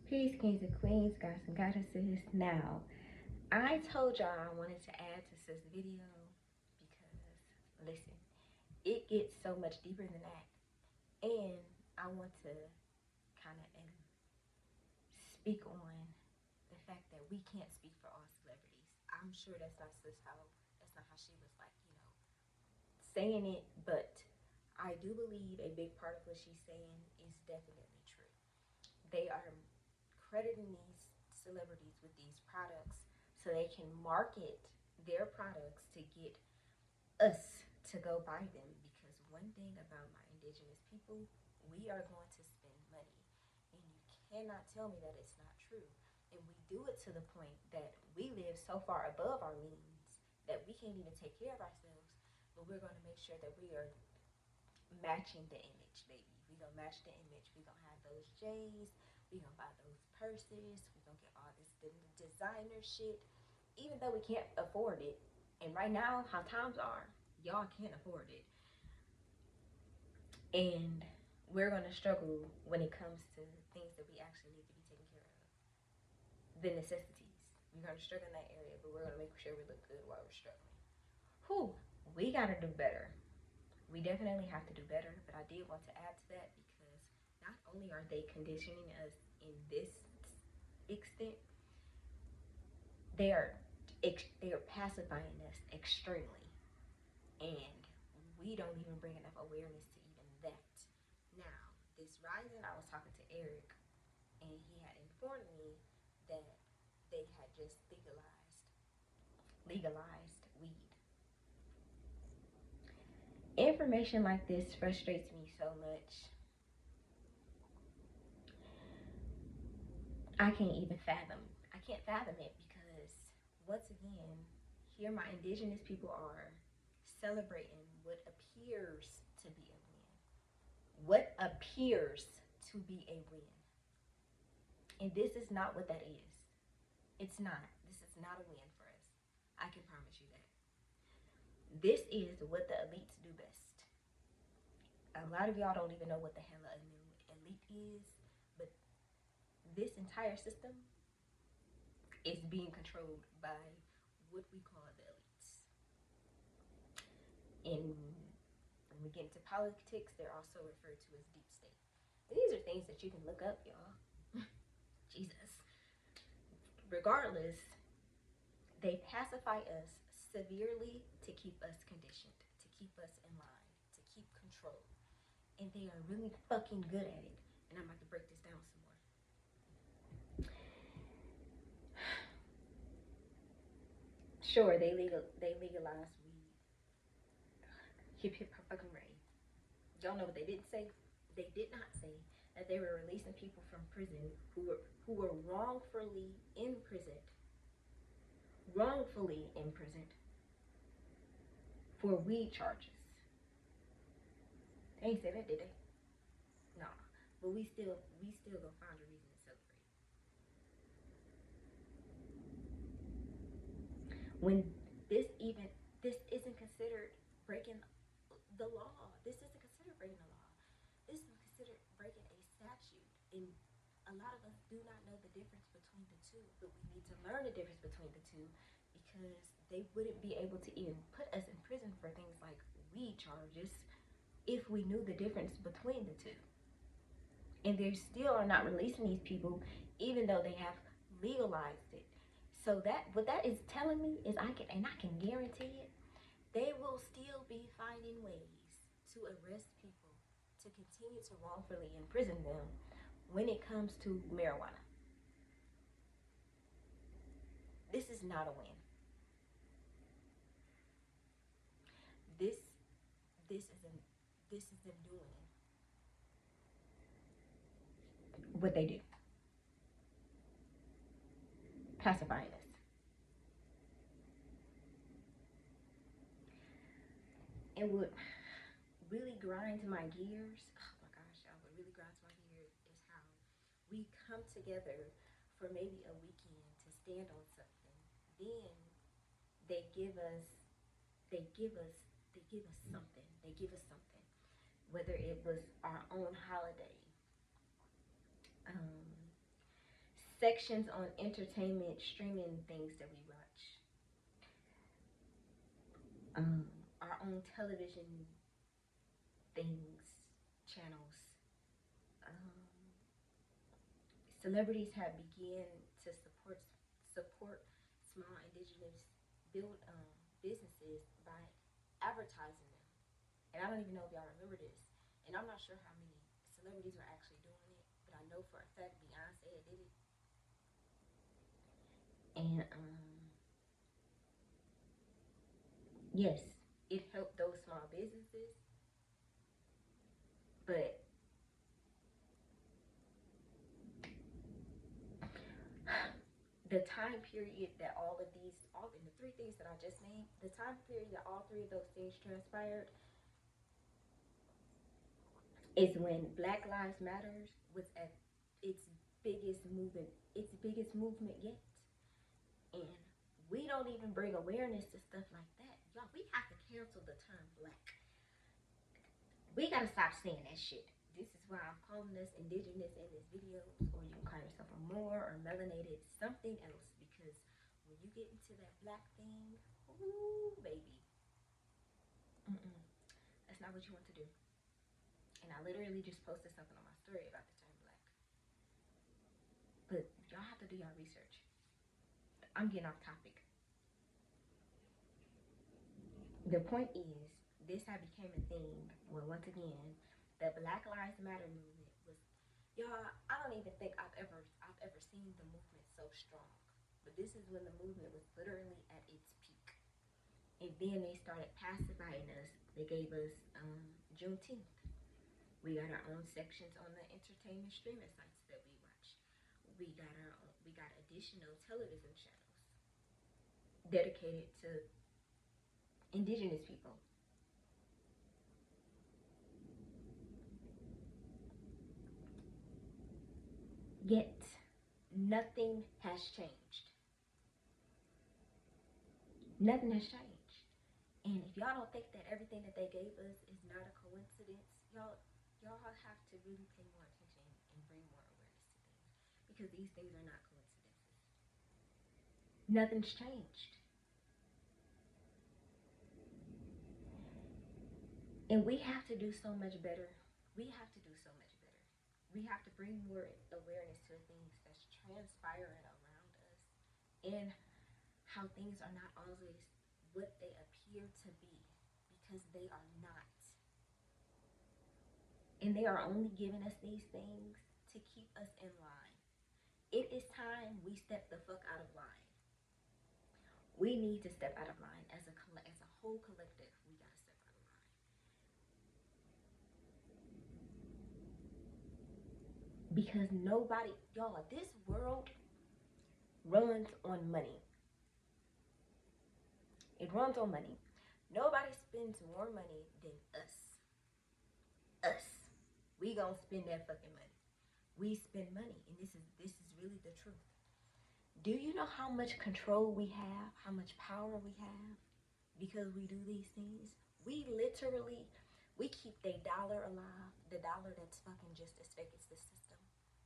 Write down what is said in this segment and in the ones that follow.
Peace, kings and queens, gods and goddesses. Now, I told y'all I wanted to add to this video because, listen, it gets so much deeper than that. And I want to kind of speak on the fact that we can't speak for all celebrities. I'm sure that's not how she was like, saying it, but I do believe a big part of what she's saying is definitely true. They are crediting these celebrities with these products so they can market their products to get us to go buy them. Because one thing about my indigenous people, we are going to spend money. And you cannot tell me that it's not true. And we do it to the point that we live so far above our means that we can't even take care of ourselves. But we're going to make sure that we are matching the image, baby. We gonna match the image. We gonna have those J's. We gonna buy those purses. We gonna get all this designer shit, even though we can't afford it. And right now, how times are, y'all can't afford it. And we're gonna struggle when it comes to things that we actually need to be taken care of. The necessities. We're gonna struggle in that area, but we're gonna make sure we look good while we're struggling. Whew, we gotta do better. We definitely have to do better, but I did want to add to that because not only are they conditioning us in this extent, they are pacifying us extremely, and we don't even bring enough awareness to even that. Now, this rising, I was talking to Eric, and he had informed me that they had just legalized weed. Information like this frustrates me so much. I can't even fathom. I can't fathom it because once again, here my indigenous people are celebrating what appears to be a win. What appears to be a win. And this is not what that is. It's not. This is not a win for us. I can promise you that. This is what the elites do best. A lot of y'all don't even know what the hell a new elite is, but this entire system is being controlled by what we call the elites. And when we get into politics, they're also referred to as deep state. These are things that you can look up, y'all. Jesus. Regardless, they pacify us severely to keep us conditioned, to keep us in line, to keep control. And they are really fucking good at it. And I'm about to break this down some more. Sure, they legalized weed. Hip hip fucking ray. Y'all know what they didn't say? They did not say that they were releasing people from prison who were wrongfully imprisoned for weed charges. They ain't say that, did they? Nah. But we still gonna find a reason to celebrate. When this isn't considered breaking the law. This isn't considered breaking the law. This is considered breaking a statute. And a lot of us do not know the difference between the two, but we need to learn the difference between the two because they wouldn't be able to even put us in prison for things like weed charges if we knew the difference between the two. And they still are not releasing these people even though they have legalized it. So that what that is telling me is I can guarantee it, they will still be finding ways to arrest people to continue to wrongfully imprison them when it comes to marijuana. This is not a win. This this is them doing what they do, pacifying us. And what really grinds my gears, oh my gosh, y'all, what really grinds my gears is how we come together for maybe a weekend to stand on something. Then they give us they give us they give us something. They give us something. Whether it was our own holiday, um, sections on entertainment streaming things that we watch. Our own television things, channels. Um, Celebrities have begun to support small indigenous businesses by advertising them. And I don't even know if y'all remember this. And I'm not sure how many celebrities are actually doing it, but I know for a fact Beyonce did it. And yes, it helped those small businesses, but the time period that all of the three things that I just named, the time period that all three of those things transpired is when Black Lives Matters was at its biggest movement yet. And we don't even bring awareness to stuff like that. Y'all, we have to cancel the term black. We gotta stop saying that shit. This is why I'm calling us indigenous in this video, or you can call yourself a Moor or melanated, something else, because when you get into that black thing, ooh, baby. That's not what you want to do. And I literally just posted something on my story about the term black. But y'all have to do your research. I'm getting off topic. The point is, this had became a thing when, once again, the Black Lives Matter movement was, y'all, I don't even think I've ever seen the movement so strong. But this is when the movement was literally at its peak. And then they started pacifying us. They gave us Juneteenth. We got our own sections on the entertainment streaming sites that we watch. We got additional television channels dedicated to indigenous people. Yet, nothing has changed. Nothing has changed. And if y'all don't think that everything that they gave us is not a coincidence, y'all have to really pay more attention and bring more awareness to things. Because these things are not coincidences. Nothing's changed. And we have to do so much better. We have to do so much better. We have to bring more awareness to the things that's transpiring around us and how things are not always what they appear to be, because they are not. And they are only giving us these things to keep us in line. It is time we step the fuck out of line. We need to step out of line as a whole collective. We gotta step out of line. Because nobody, y'all, this world runs on money. It runs on money. Nobody spends more money than us. Us. We gonna spend that fucking money. We spend money, and this is really the truth. Do you know how much control we have, how much power we have because we do these things? We keep the dollar alive, the dollar that's fucking just as fake as the system,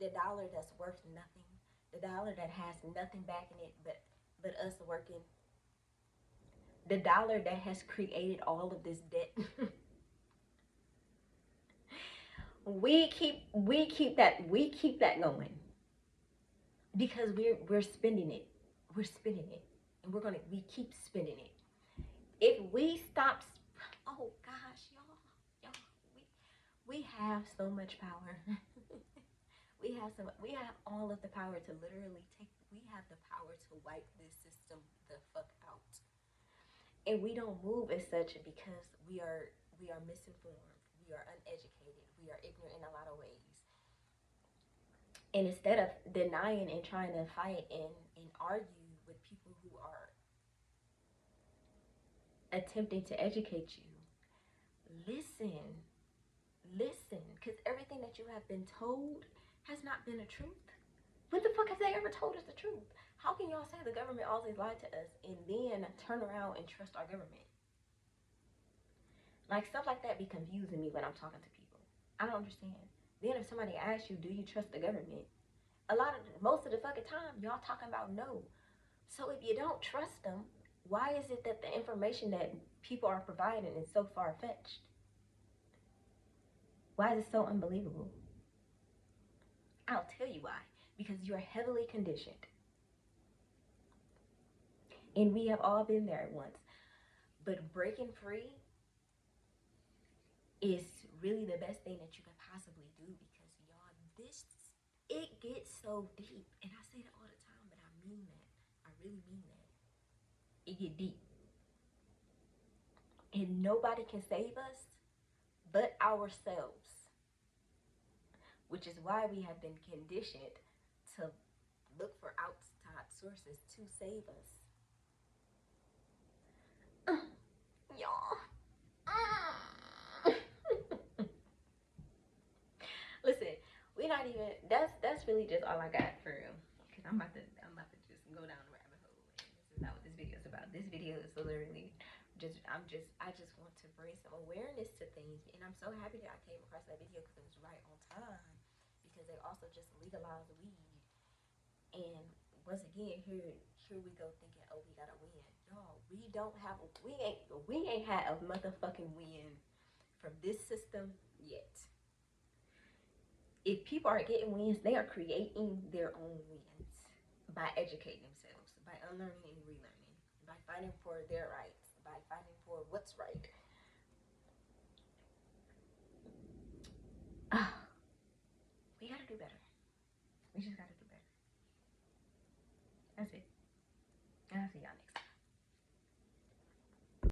the dollar that's worth nothing, the dollar that has nothing backing it but us working, the dollar that has created all of this debt. we keep that going because we're spending it, and we keep spending it. If we stop, oh gosh, y'all, we have so much power. we have all of the power to literally we have the power to wipe this system the fuck out. And we don't move as such because we are misinformed, we are uneducated, we are ignorant in a lot of ways. And instead of denying and trying to fight and argue with people who are attempting to educate you, listen, because everything that you have been told has not been the truth. When the fuck have they ever told us the truth? How can y'all say the government always lied to us and then turn around and trust our government? Like, stuff like that be confusing me when I'm talking to people. I don't understand. Then if somebody asks you, do you trust the government? most of the fucking time, y'all talking about no. So if you don't trust them, why is it that the information that people are providing is so far-fetched? Why is it so unbelievable? I'll tell you why. Because you're heavily conditioned. And we have all been there once. But breaking free is really the best thing that you can possibly do, because y'all, it gets so deep. And I say that all the time, but I mean that. I really mean that. It get deep. And nobody can save us but ourselves. Which is why we have been conditioned to look for outside sources to save us. Y'all. Listen, we're not even. That's really just all I got for real. Cause I'm about to just go down the rabbit hole, and this is not what this video is about. This video is literally I just want to bring some awareness to things, and I'm so happy that I came across that video because it was right on time. Because they also just legalized weed, and once again, here we go thinking, oh, we gotta win. Y'all, we ain't had a motherfucking win from this system yet. If people are getting wins, they are creating their own wins by educating themselves, by unlearning and relearning, by fighting for their rights, by fighting for what's right. We gotta do better. We just gotta